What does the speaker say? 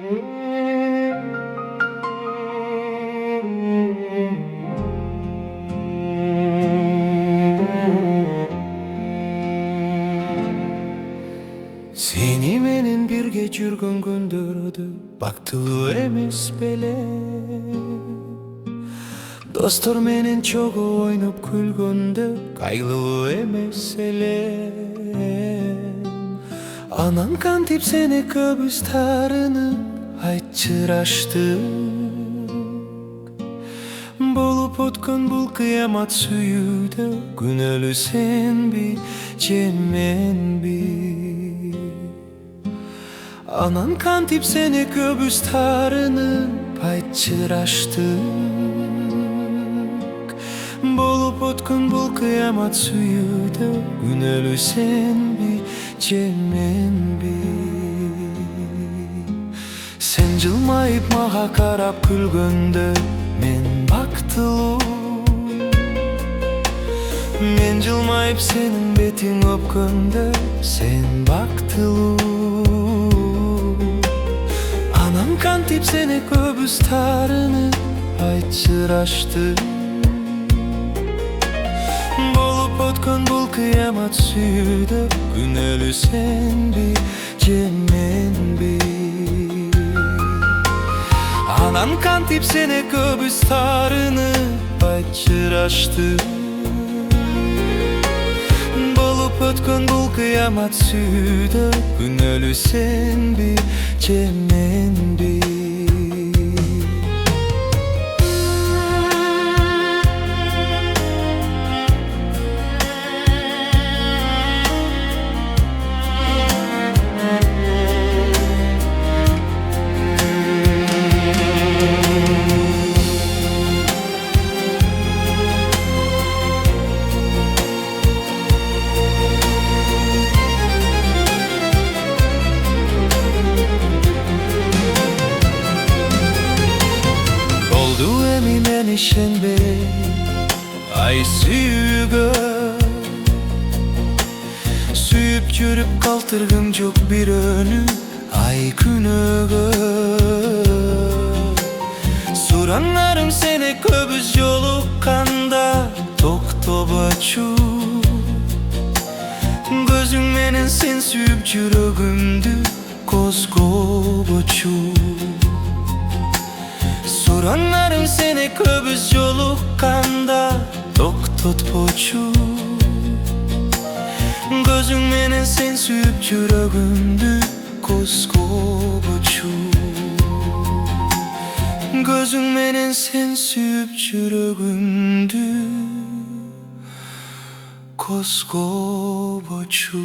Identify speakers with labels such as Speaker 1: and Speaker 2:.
Speaker 1: Seni menen birge жүргөн күндөрдө бактылуу эмес беле. Достор менен чогуу ойноп күлгөндө кайгылуу эмес эле. Анан кантип сени көбүз таарынып айтчыраштык. Болуп өткөн бул кыямат сүйүүдө күнөөлүү сенби же менби? Анан кантип сени көбүз таарынып айтчыраштык. Болуп өткөн бул кыямат сүйүүдө күнөөлүү сенби же менби? Сен жылмайып мага карап күлгөндө мен бактылуу. Мен жылмайып сенин бетиң өпкөндө сен бактылуу. Анан кантип сени көбүз таарынып айтчыраштык. Болуп өткөн бул кыямат сүйүүдө күнөөлүү сенби же менби? Анан кантип сени көбүз таарынып айтчыраштык. Болуп өткөн бул кыямат сүйүүдө күнөөлүү сенби же менби? Мен ишенбей ай сүйүүгө, сүйүп жүрүп калтыргым жок бирөөнү ай күнөөгө. Суранарым сени көбүз жолукканда токтобочу. Көзүң менен сен сүйүп жүрөгүмдү козгобочу. Суранарым сени көбүз жолукканда токтотпочу. Көзүң менен сен сүйүп жүрөгүмдү козгобочу. Көзүң менен сен сүйүп жүрөгүмдү козгобочу.